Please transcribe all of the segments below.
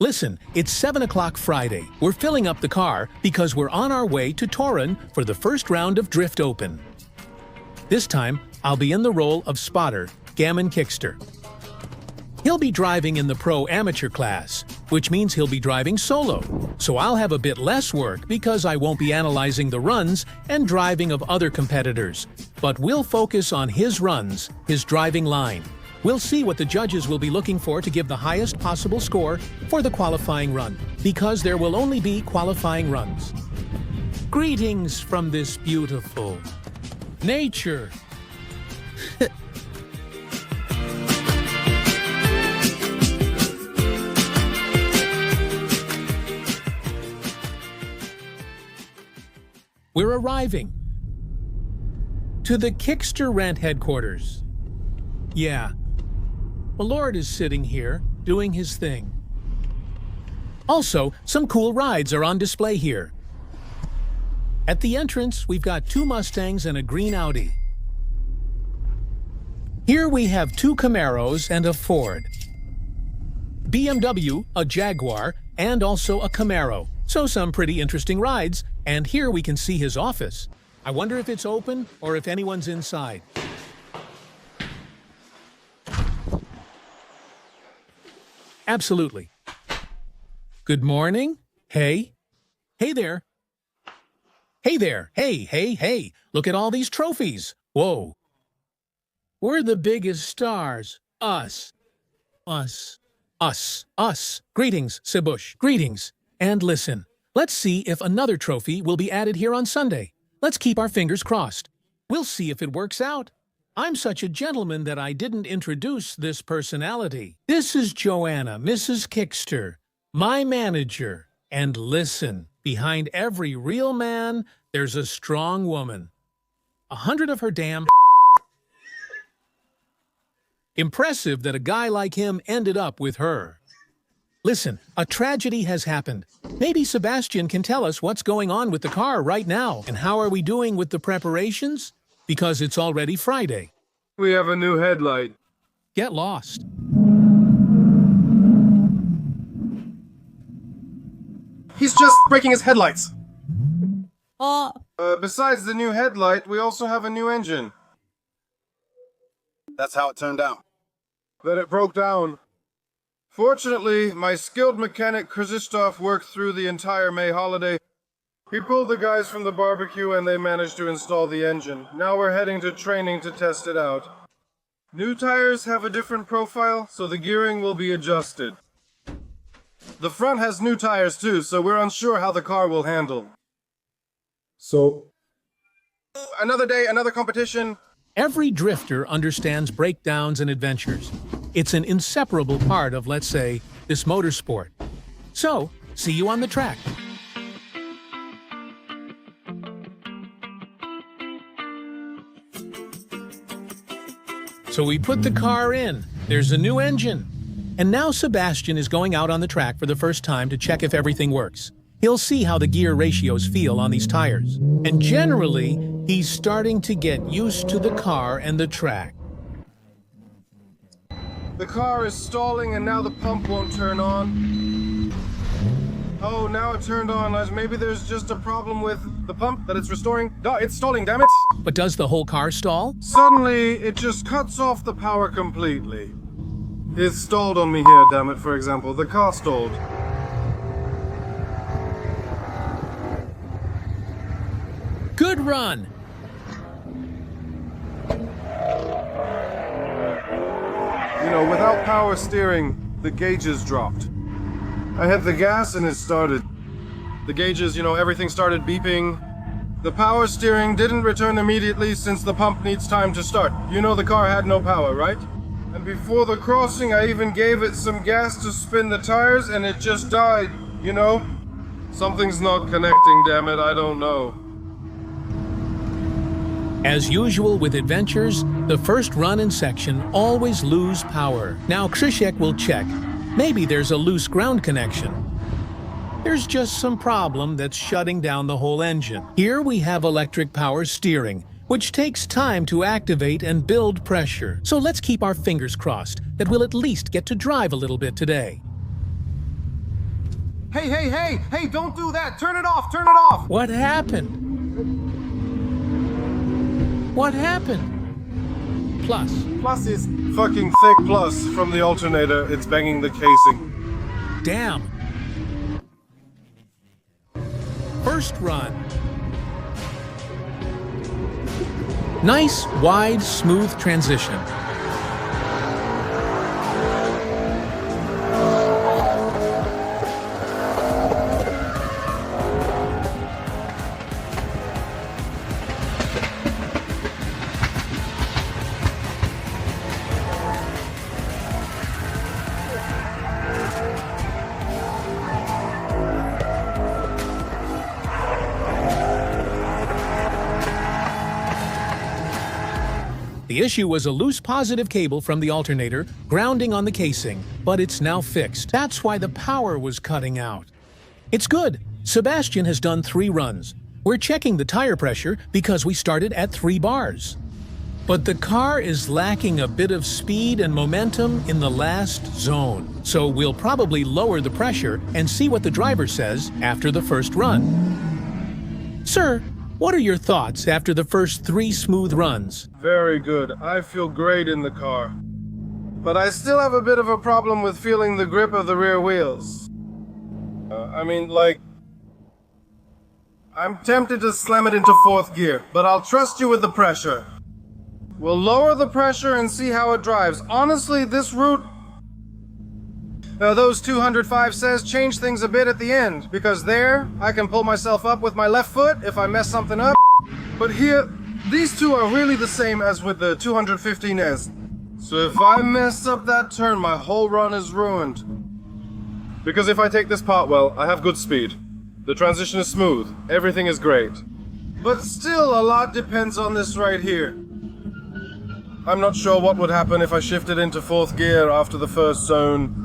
Listen, it's 7 o'clock Friday. We're filling up the car because we're on our way to Toruń for the first round of Drift Open. This time, I'll be in the role of spotter, Gammon Kickster. He'll be driving in the pro-amateur class, which means he'll be driving solo, so I'll have a bit less work because I won't be analyzing the runs and driving of other competitors. But we'll focus on his runs, his driving line. We'll see what the judges will be looking for to give the highest possible score for the qualifying run, because there will only be qualifying runs. Greetings from this beautiful nature. We're arriving to the Kickster Rent headquarters. Yeah. Lord is sitting here, doing his thing. Also, some cool rides are on display here. At the entrance, we've got 2 Mustangs and a green Audi. Here we have 2 Camaros and a Ford. BMW, a Jaguar, and also a Camaro. So some pretty interesting rides, and here we can see his office. I wonder if it's open or if anyone's inside. Absolutely. Good morning. Hey. Hey there. Hey there. Hey. Look at all these trophies. Whoa. We're the biggest stars. Us. Greetings, Sibush. Greetings. And listen, let's see if another trophy will be added here on Sunday. Let's keep our fingers crossed. We'll see if it works out. I'm such a gentleman that I didn't introduce this personality. This is Joanna, Mrs. Kickster, my manager. And listen, behind every real man, there's a strong woman. 100 of her damn. Impressive that a guy like him ended up with her. Listen, a tragedy has happened. Maybe Sebastian can tell us what's going on with the car right now. And how are we doing with the preparations? Because it's already Friday. We have a new headlight. Get lost. He's just breaking his headlights. Besides the new headlight, we also have a new engine. That's how it turned out. That it broke down. Fortunately, my skilled mechanic Krzysztof worked through the entire May holiday. He pulled the guys from the barbecue and they managed to install the engine. Now we're heading to training to test it out. New tires have a different profile, so the gearing will be adjusted. The front has new tires too, so we're unsure how the car will handle. So, another day, another competition. Every drifter understands breakdowns and adventures. It's an inseparable part of, let's say, this motorsport. So, see you on the track. So we put the car in. There's a new engine. And now Sebastian is going out on the track for the first time to check if everything works. He'll see how the gear ratios feel on these tires. And generally, he's starting to get used to the car and the track. The car is stalling and now the pump won't turn on. Oh, now it turned on. Maybe there's just a problem with the pump that it's restoring. No, it's stalling, damn it! But does the whole car stall? Suddenly, it just cuts off the power completely. It stalled on me here, damn it, for example. The car stalled. Good run! You know, without power steering, the gauges dropped. I hit the gas and it started. The gauges, everything started beeping. The power steering didn't return immediately since the pump needs time to start. The car had no power, right? And before the crossing, I even gave it some gas to spin the tires and it just died, Something's not connecting, damn it, I don't know. As usual with adventures, the first run and section always lose power. Now Krzysiek will check. Maybe there's a loose ground connection. There's just some problem that's shutting down the whole engine. Here we have electric power steering, which takes time to activate and build pressure. So let's keep our fingers crossed that we'll at least get to drive a little bit today. Hey, hey, hey! Hey, don't do that! Turn it off! Turn it off! What happened? What happened? Plus. Plus is... Fucking thick plus from the alternator. It's banging the casing. Damn. First run. Nice, wide, smooth transition. The issue was a loose positive cable from the alternator grounding on the casing, but it's now fixed. That's why the power was cutting out. It's good. Sebastian has done 3 runs. We're checking the tire pressure because we started at 3 bars. But the car is lacking a bit of speed and momentum in the last zone, so we'll probably lower the pressure and see what the driver says after the first run. Sir, what are your thoughts after the first 3 smooth runs? Very good. I feel great in the car. But I still have a bit of a problem with feeling the grip of the rear wheels. I'm tempted to slam it into 4th gear, but I'll trust you with the pressure. We'll lower the pressure and see how it drives. Honestly, this route... those 205 says change things a bit at the end, because there, I can pull myself up with my left foot if I mess something up. But here, these two are really the same as with the 215S. So if I mess up that turn, my whole run is ruined. Because if I take this part well, I have good speed. The transition is smooth, everything is great. But still, a lot depends on this right here. I'm not sure what would happen if I shifted into 4th gear after the first zone.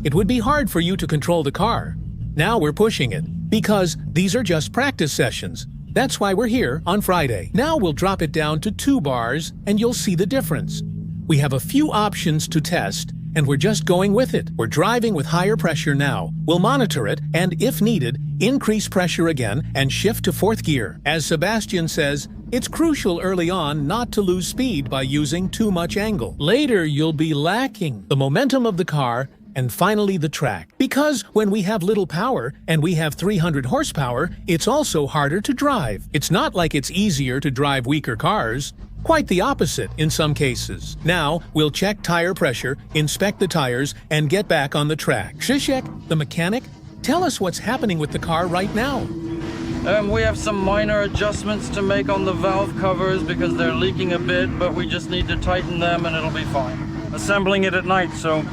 It would be hard for you to control the car. Now we're pushing it, because these are just practice sessions. That's why we're here on Friday. Now we'll drop it down to 2 bars, and you'll see the difference. We have a few options to test, and we're just going with it. We're driving with higher pressure now. We'll monitor it, and if needed, increase pressure again and shift to 4th gear. As Sebastian says, it's crucial early on not to lose speed by using too much angle. Later, you'll be lacking the momentum of the car and finally the track. Because when we have little power and we have 300 horsepower, it's also harder to drive. It's not like it's easier to drive weaker cars. Quite the opposite in some cases. Now, we'll check tire pressure, inspect the tires, and get back on the track. Krzysiek, the mechanic, tell us what's happening with the car right now. We have some minor adjustments to make on the valve covers because they're leaking a bit, but we just need to tighten them and it'll be fine. Assembling it at night, so...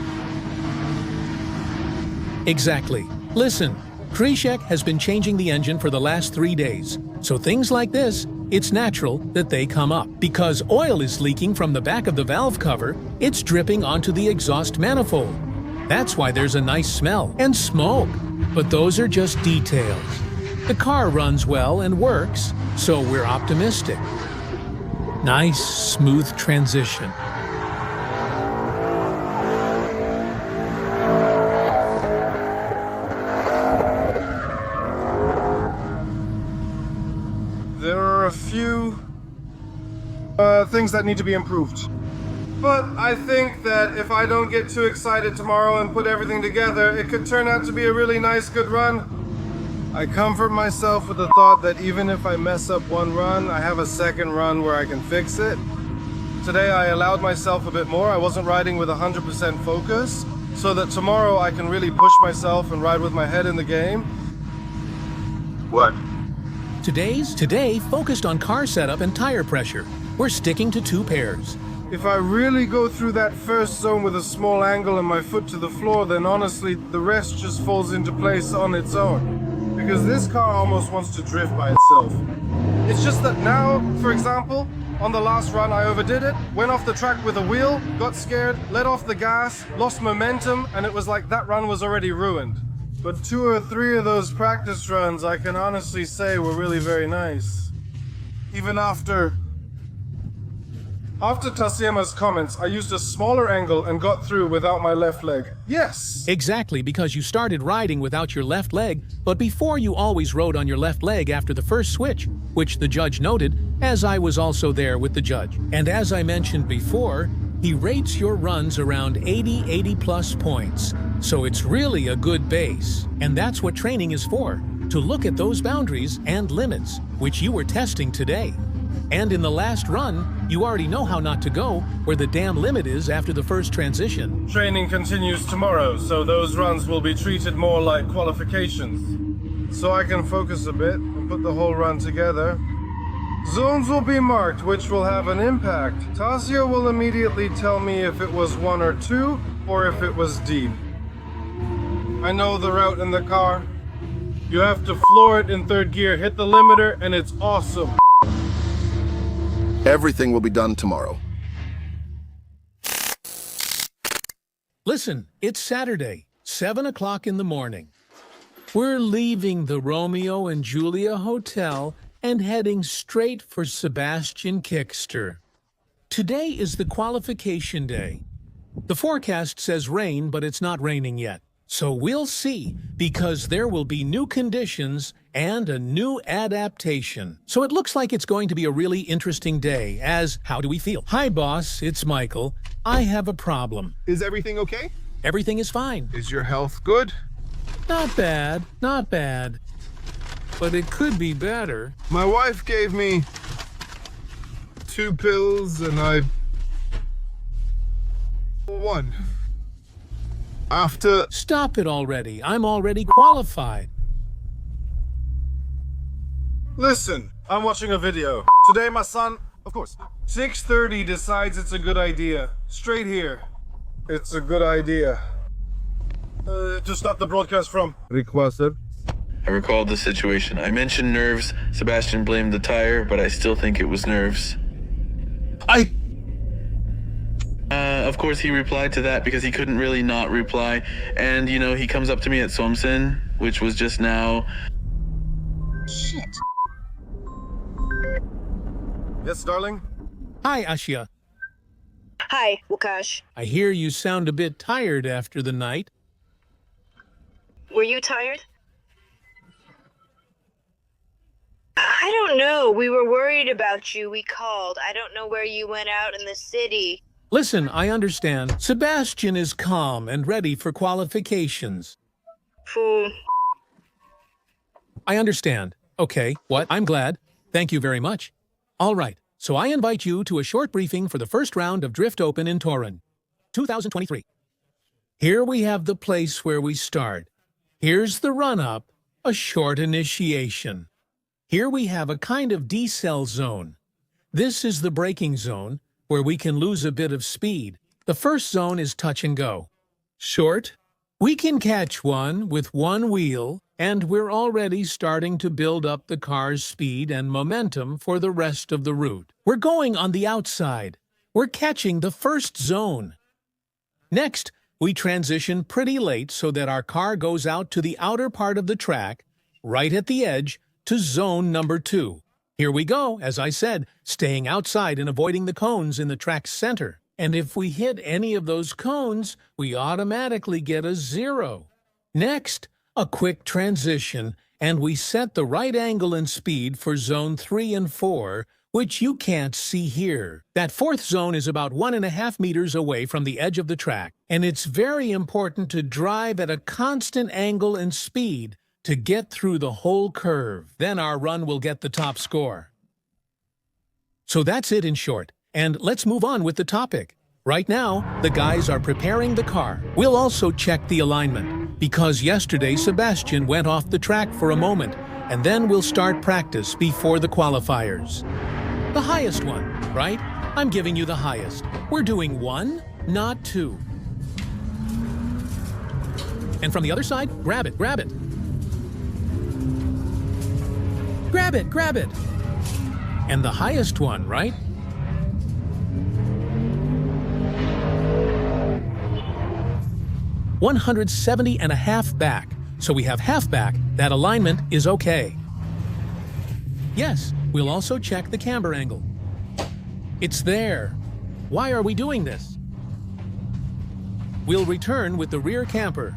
Exactly. Listen, Krzysiek has been changing the engine for the last 3 days, so things like this, it's natural that they come up. Because oil is leaking from the back of the valve cover, it's dripping onto the exhaust manifold. That's why there's a nice smell and smoke. But those are just details. The car runs well and works, so we're optimistic. Nice, smooth transition. There are a few things that need to be improved. But I think that if I don't get too excited tomorrow and put everything together, it could turn out to be a really nice, good run. I comfort myself with the thought that even if I mess up one run, I have a second run where I can fix it. Today I allowed myself a bit more. I wasn't riding with 100% focus, so that tomorrow I can really push myself and ride with my head in the game. What? Today focused on car setup and tire pressure. We're sticking to 2 pairs. If I really go through that first zone with a small angle and my foot to the floor, then honestly, the rest just falls into place on its own. Because this car almost wants to drift by itself. It's just that now, for example, on the last run I overdid it, went off the track with a wheel, got scared, let off the gas, lost momentum, and it was like that run was already ruined. But 2 or 3 of those practice runs I can honestly say were really very nice. Even after After Tasiema's comments, I used a smaller angle and got through without my left leg. Yes! Exactly, because you started riding without your left leg, but before you always rode on your left leg after the first switch, which the judge noted, as I was also there with the judge. And as I mentioned before, he rates your runs around 80 plus points. So it's really a good base. And that's what training is for, to look at those boundaries and limits, which you were testing today. And in the last run, you already know how not to go where the damn limit is after the first transition. Training continues tomorrow, so those runs will be treated more like qualifications. So I can focus a bit and put the whole run together. Zones will be marked, which will have an impact. Tasia will immediately tell me if it was 1 or 2, or if it was deep. I know the route in the car. You have to floor it in third gear, hit the limiter, and it's awesome. Everything will be done tomorrow. Listen, it's Saturday, 7 o'clock in the morning. We're leaving the Romeo and Julia Hotel and heading straight for Sebastian Kickster. Today is the qualification day. The forecast says rain, but it's not raining yet. So we'll see, because there will be new conditions and a new adaptation. So it looks like it's going to be a really interesting day, as how do we feel? Hi, boss, it's Michael. I have a problem. Is everything okay? Everything is fine. Is your health good? Not bad, not bad. But it could be better. My wife gave me 2 pills and I... 1. After... Stop it already. I'm already qualified. Listen, I'm watching a video. Today my son, of course, 6:30 decides it's a good idea. Straight here. It's a good idea. To stop the broadcast from... Requested. I recalled the situation. I mentioned nerves. Sebastian blamed the tire, but I still think it was nerves. Of course, he replied to that because he couldn't really not reply. And, you know, he comes up to me at Somsen, which was just now. Shit. Yes, darling? Hi, Ashia. Hi, Łukasz. I hear you sound a bit tired after the night. Were you tired? I don't know. We were worried about you. We called. I don't know where you went out in the city. Listen, I understand. Sebastian is calm and ready for qualifications. Fool. I understand. Okay, what? I'm glad. Thank you very much. All right, so I invite you to a short briefing for the first round of Drift Open in Toruń, 2023. Here we have the place where we start. Here's the run-up, a short initiation. Here we have a kind of decel zone. This is the braking zone, where we can lose a bit of speed. The first zone is touch and go. Short, we can catch one with one wheel, and we're already starting to build up the car's speed and momentum for the rest of the route. We're going on the outside. We're catching the first zone. Next, we transition pretty late so that our car goes out to the outer part of the track, right at the edge, to zone number 2. Here we go, as I said, staying outside and avoiding the cones in the track's center. And if we hit any of those cones, we automatically get a 0. Next, a quick transition, and we set the right angle and speed for zone 3 and 4, which you can't see here. That fourth zone is about 1.5 meters away from the edge of the track, and it's very important to drive at a constant angle and speed to get through the whole curve. Then our run will get the top score. So that's it in short, and let's move on with the topic. Right now, the guys are preparing the car. We'll also check the alignment, because yesterday Sebastian went off the track for a moment, and then we'll start practice before the qualifiers. The highest one, right? I'm giving you the highest. We're doing 1, not 2. And from the other side, grab it, grab it. Grab it, grab it. And the highest one, right? $170.5 back. So we have half back. That alignment is okay. Yes, we'll also check the camber angle. It's there. Why are we doing this? We'll return with the rear camper.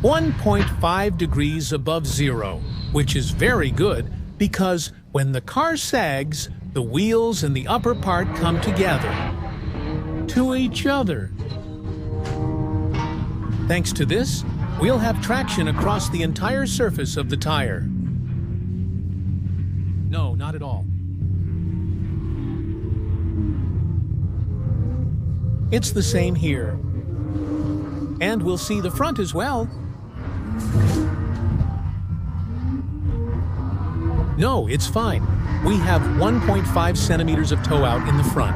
.5 degrees above zero, which is very good because when the car sags, the wheels and the upper part come together to each other. Thanks to this, we'll have traction across the entire surface of the tire. No, not at all. It's the same here. And we'll see the front as well. No, it's fine. We have 1.5 centimeters of toe out in the front.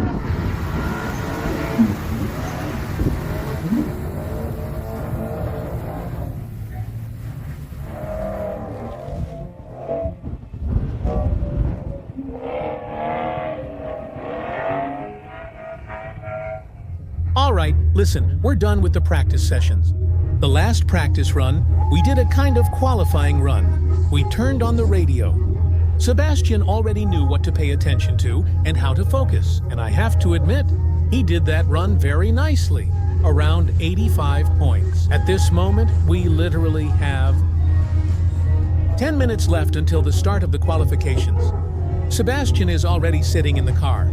All right, listen, we're done with the practice sessions. The last practice run, we did a kind of qualifying run. We turned on the radio. Sebastian already knew what to pay attention to and how to focus, and I have to admit, he did that run very nicely, around 85 points. At this moment, we literally have 10 minutes left until the start of the qualifications. Sebastian is already sitting in the car.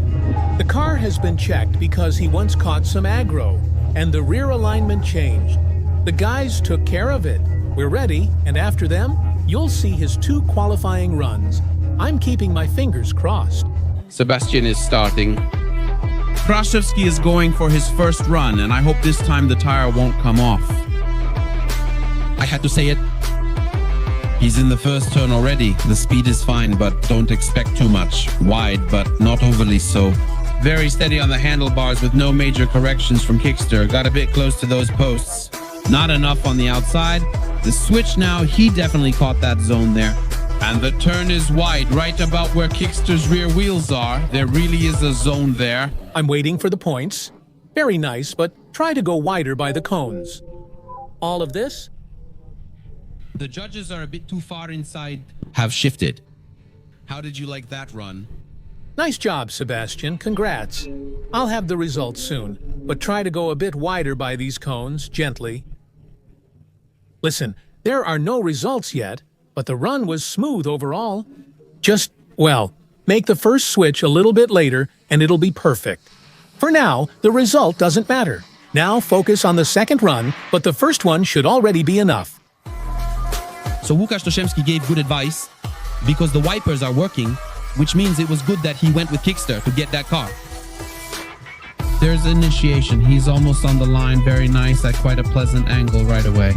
The car has been checked because he once caught some aggro, and the rear alignment changed. The guys took care of it. We're ready, and after them, you'll see his 2 qualifying runs. I'm keeping my fingers crossed. Sebastian is starting. Kraszewski is going for his first run, and I hope this time the tire won't come off. I had to say it. He's in the first turn already. The speed is fine, but don't expect too much. Wide, but not overly so. Very steady on the handlebars with no major corrections from Kickster. Got a bit close to those posts. Not enough on the outside. The switch now, he definitely caught that zone there. And the turn is wide, right about where Kickster's rear wheels are. There really is a zone there. I'm waiting for the points. Very nice, but try to go wider by the cones. All of this? The judges are a bit too far inside. Have shifted. How did you like that run? Nice job, Sebastian. Congrats. I'll have the results soon, but try to go a bit wider by these cones, gently. Listen, there are no results yet, but the run was smooth overall. Just, well, make the first switch a little bit later and it'll be perfect. For now, the result doesn't matter. Now focus on the second run, but the first one should already be enough. So Łukasz Toszemski gave good advice because the wipers are working, which means it was good that he went with Kickster to get that car. There's initiation. He's almost on the line. Very nice at quite a pleasant angle right away.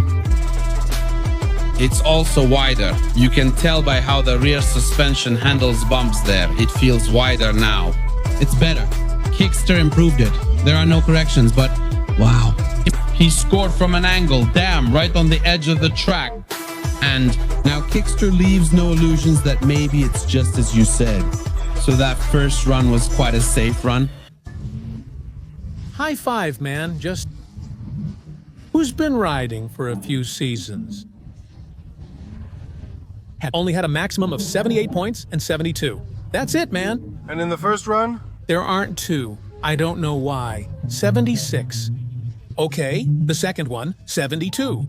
It's also wider. You can tell by how the rear suspension handles bumps there. It feels wider now. It's better. Kickster improved it. There are no corrections, but wow. He scored from an angle. Damn, right on the edge of the track. And now Kickster leaves no illusions that maybe it's just as you said. So that first run was quite a safe run. High five, man. Just who's been riding for a few seasons? Only had a maximum of 78 points and 72. That's it, man. And in the first run? There aren't 2. I don't know why. 76. Okay, the second one, 72.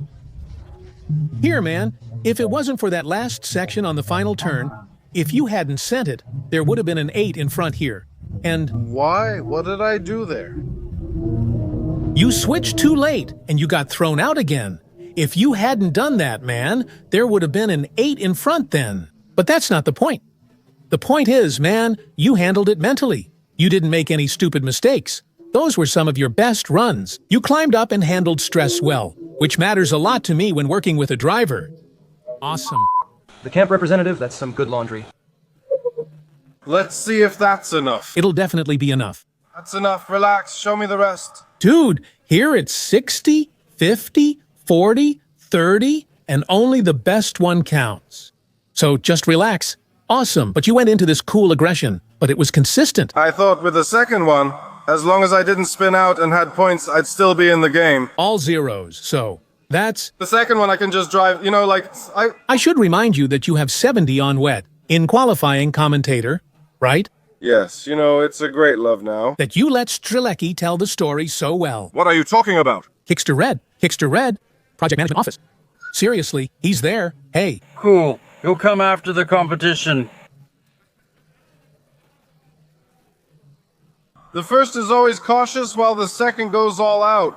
Here, man, if it wasn't for that last section on the final turn, if you hadn't sent it, there would have been an 8 in front here. And Why? What did I do there? you switched too late, and you got thrown out again. If you hadn't done that, man, there would have been an 8 in front then. But that's not the point. The point is, man, you handled it mentally. You didn't make any stupid mistakes. Those were some of your best runs. You climbed up and handled stress well, which matters a lot to me when working with a driver. Awesome. The camp representative, that's some good laundry. Let's see if that's enough. It'll definitely be enough. That's enough. Relax. Show me the rest. Dude, here it's 60, 50, 40, 30, and only the best one counts. So just relax. Awesome, but you went into this cool aggression, but it was consistent. I thought with the second one, as long as I didn't spin out and had points, I'd still be in the game. All zeros, so that's... The second one I can just drive, you know, like, I should remind you that you have 70 on wet. in qualifying commentator, right? Yes, you know, it's a great love now. That you let Strelecki tell the story so well. What are you talking about? Kickster Red, project management office. Seriously, he's there. Hey. Cool. He'll come after the competition. The first is always cautious while the second goes all out.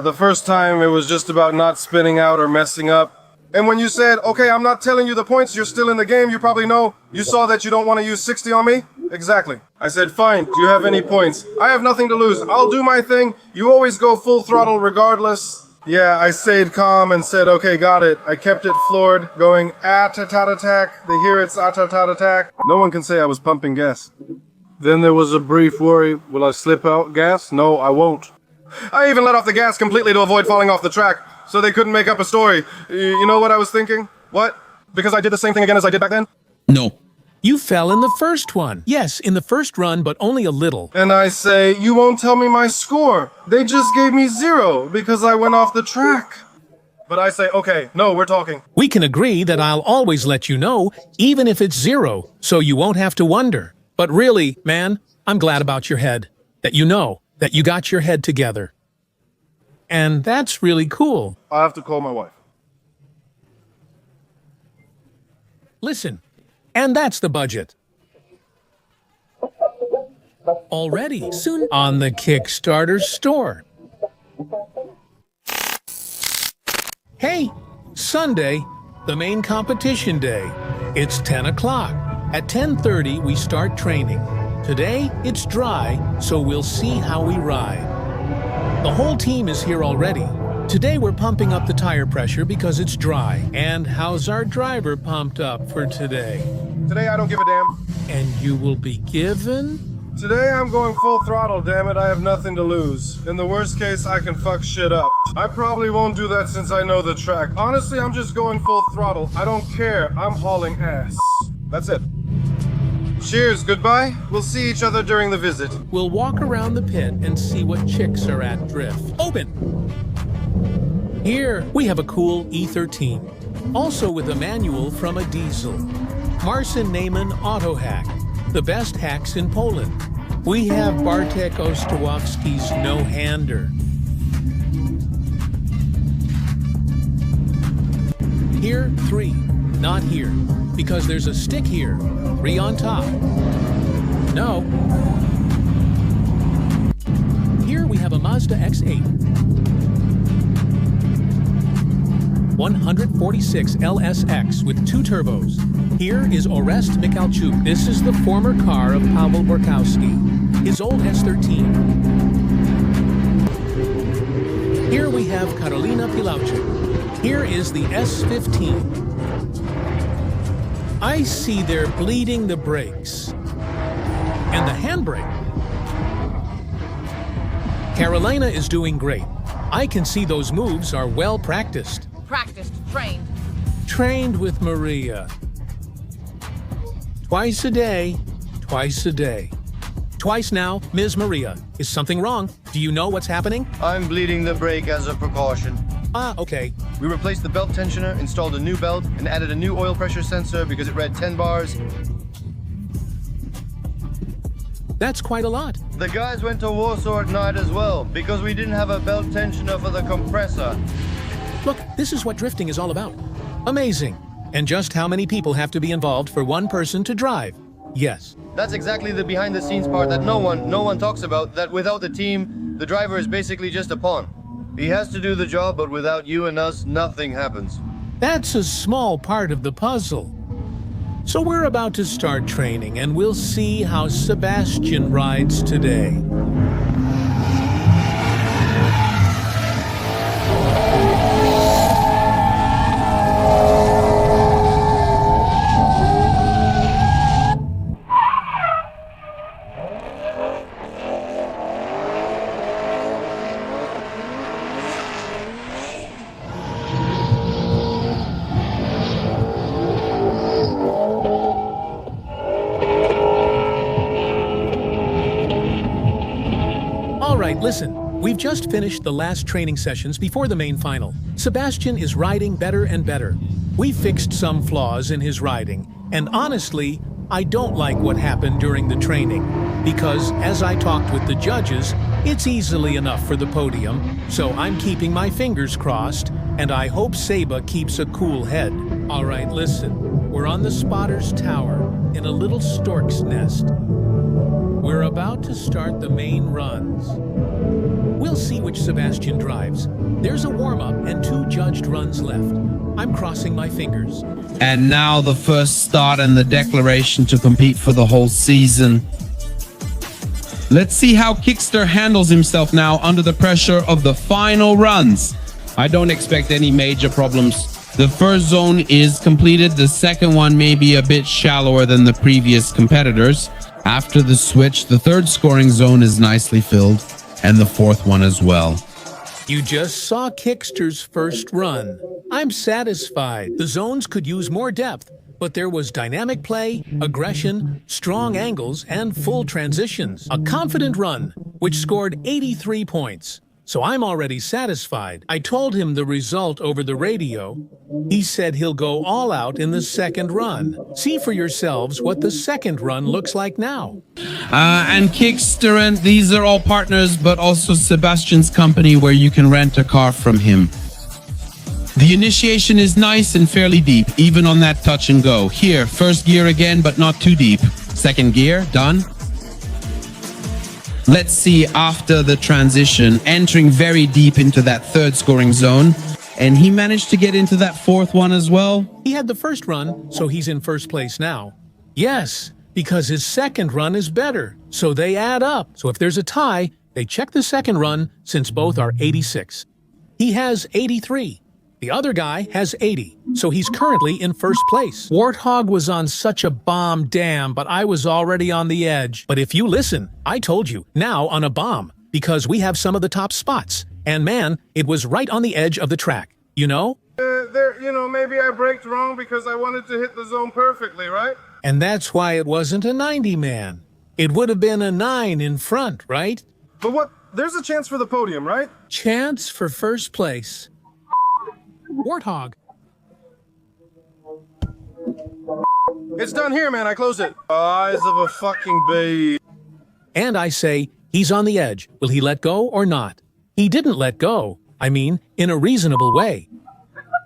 The first time it was just about not spinning out or messing up. And when you said, okay, I'm not telling you the points, you're still in the game, you probably know, you saw that you don't want to use 60 on me? Exactly. I said, fine, do you have any points? I have nothing to lose. I'll do my thing. You always go full throttle regardless. Yeah, I stayed calm and said, okay, got it. I kept it floored, going at-a-tat attack. They hear it's at-a-tat attack. No one can say I was pumping gas. Then there was a brief worry. Will I slip out gas? No, I won't. I even let off the gas completely to avoid falling off the track, so they couldn't make up a story. You know what I was thinking? What? Because I did the same thing again as I did back then? No. You fell in the first one. Yes, in the first run, but only a little. And I say, you won't tell me my score. They just gave me 0 because I went off the track. But I say, okay, no, we're talking. We can agree that I'll always let you know, even if it's 0, so you won't have to wonder. But really, man, I'm glad about your head. That you know, that you got your head together. And that's really cool. I have to call my wife. Listen, and that's the budget. Already, soon on the Kickstarter store. Hey, Sunday, the main competition day. It's 10 o'clock. At 10:30, we start training. Today, it's dry, so we'll see how we ride. The whole team is here already. Today, we're pumping up the tire pressure because it's dry. And how's our driver pumped up for today? Today, I don't give a damn. And you will be given? Today, I'm going full throttle, damn it. I have nothing to lose. In the worst case, I can fuck shit up. I probably won't do that since I know the track. Honestly, I'm just going full throttle. I don't care. I'm hauling ass. That's it. Cheers, goodbye. We'll see each other during the visit. We'll walk around the pit and see what chicks are at drift. Open! Here, we have a cool E13, also with a manual from a diesel. Marcin Neyman Auto Hack, the best hacks in Poland. We have Bartek Ostawowski's no-hander. Here, 3, not here, because there's a stick here, 3 on top. No. Here we have a Mazda X8. 146 LSX with 2 turbos. Here is Orest Michalczuk. This is the former car of Paweł Borkowski, his old S13. Here we have Karolina Pilałczyk. Here is the S15. I see they're bleeding the brakes. And the handbrake. Carolina is doing great. I can see those moves are well practiced. Practiced, trained. Trained with Maria. Twice a day, twice a day. Twice now, Ms. Maria. Is something wrong? Do you know what's happening? I'm bleeding the brake as a precaution. Ah, okay. We replaced the belt tensioner, installed a new belt, and added a new oil pressure sensor because it read 10 bars. That's quite a lot. The guys went to Warsaw at night as well because we didn't have a belt tensioner for the compressor. Look, this is what drifting is all about. Amazing. And just how many people have to be involved for one person to drive? Yes. That's exactly the behind-the-scenes part that no one talks about, that without the team, the driver is basically just a pawn. He has to do the job, but without you and us, nothing happens. That's a small part of the puzzle. So we're about to start training, and we'll see how Sebastian rides today. Listen, we've just finished the last training sessions before the main final. Sebastian is riding better and better. We fixed some flaws in his riding, And honestly, I don't like what happened during the training, because as I talked with the judges, it's easily enough for the podium, so I'm keeping my fingers crossed, and I hope Seba keeps a cool head. All right, listen, we're on the spotter's tower, in a little stork's nest. We're about to start the main runs. We'll see which Sebastian drives. There's a warm-up and 2 judged runs left. I'm crossing my fingers. And now the first start and the declaration to compete for the whole season. Let's see how Kickster handles himself now under the pressure of the final runs. I don't expect any major problems. The first zone is completed. The second one may be a bit shallower than the previous competitors. After the switch, the third scoring zone is nicely filled, and the fourth one as well. You just saw Kickster's first run. I'm satisfied. The zones could use more depth, but there was dynamic play, aggression, strong angles, and full transitions. A confident run, which scored 83 points. So I'm already satisfied. I told him the result over the radio. He said he'll go all out in the second run. See for yourselves what the second run looks like now. And Kickster, and these are all partners, but also Sebastian's company where you can rent a car from him. The initiation is nice and fairly deep, even on that touch and go. Here, first gear again, but not too deep. Second gear, done. Let's see after the transition, entering very deep into that third scoring zone. And he managed to get into that fourth one as well. He had the first run, so he's in first place now. Yes, because his second run is better, so they add up. So if there's a tie, they check the second run since both are 86. He has 83. The other guy has 80, so he's currently in first place. Warthog was on such a bomb dam, but I was already on the edge. But if you listen, I told you, now on a bomb, because we have some of the top spots. And man, it was right on the edge of the track, you know? Maybe I braked wrong because I wanted to hit the zone perfectly, right? And that's why it wasn't a 90 man. It would have been a 9 in front, right? But what? There's a chance for the podium, right? Chance for first place. Warthog. It's done here, man. I closed it. Eyes of a fucking babe. And I say, he's on the edge. Will he let go or not? He didn't let go. I mean, in a reasonable way.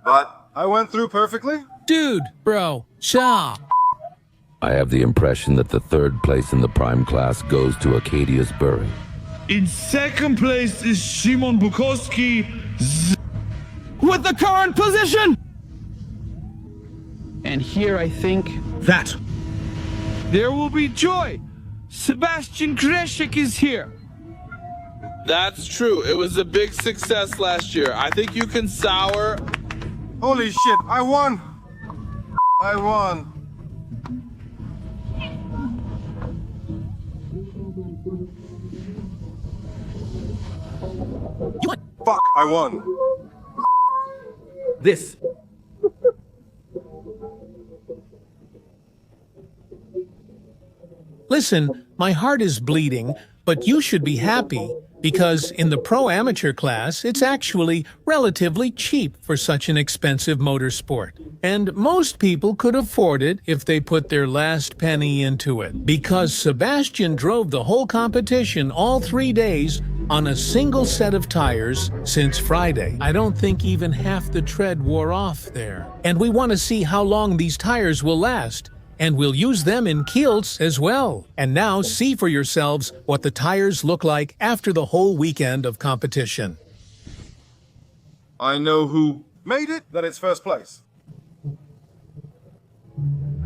But I went through perfectly? Dude, bro, Shaw. I have the impression that the third place in the prime class goes to Acadius Bury. In second place is Szymon Bukowski. With the current position! And here I think that There will be joy. Sebastian Kreshik is here. That's true. It was a big success last year. I think you can sour. Holy shit, I won! I won. You won. Fuck, I won. This. Listen, my heart is bleeding, but you should be happy, because in the pro-amateur class, it's actually relatively cheap for such an expensive motorsport. And most people could afford it if they put their last penny into it. Because Sebastian drove the whole competition all 3 days on a single set of tires since Friday. I don't think even half the tread wore off there. And we want to see how long these tires will last. And we'll use them in Kielce as well. And now see for yourselves what the tires look like after the whole weekend of competition. I know who made it, that it's first place.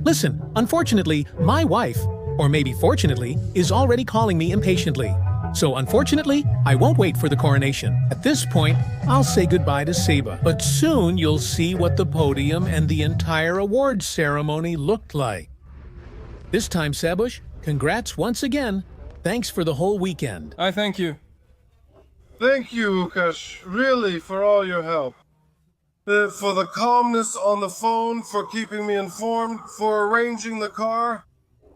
Listen, unfortunately, my wife, or maybe fortunately, is already calling me impatiently. So unfortunately, I won't wait for the coronation. At this point, I'll say goodbye to Seba. But soon you'll see what the podium and the entire awards ceremony looked like. This time, Sebush, congrats once again. Thanks for the whole weekend. I thank you. Thank you, Łukasz, really, for all your help. For the calmness on the phone, for keeping me informed, for arranging the car,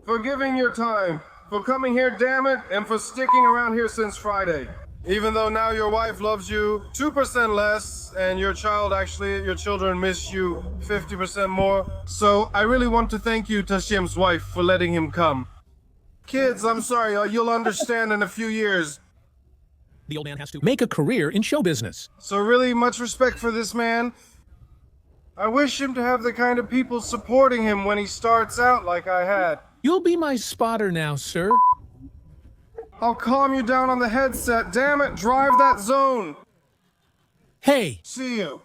for giving your time. For coming here, damn it, and for sticking around here since Friday. Even though now your wife loves you 2% less, and your children miss you 50% more. So I really want to thank you, Tashim's wife, for letting him come. Kids, I'm sorry, you'll understand in a few years. The old man has to make a career in show business. So really much respect for this man. I wish him to have the kind of people supporting him when he starts out like I had. You'll be my spotter now, sir. I'll calm you down on the headset. Damn it, drive that zone. Hey. See you.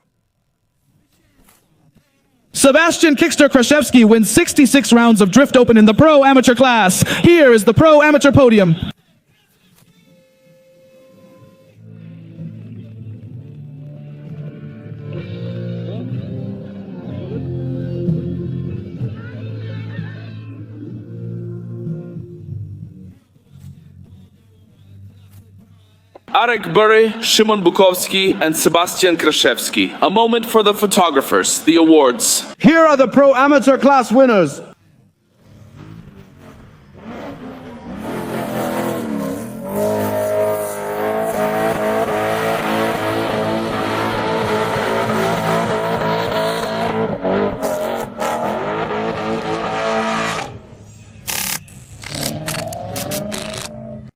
Sebastian Kickster Kraszewski wins 66 rounds of Drift Open in the Pro Amateur class. Here is the Pro Amateur podium. Arek Bury, Szymon Bukowski, and Sebastian Kraszewski. A moment for the photographers, the awards. Here are the Pro Amateur class winners.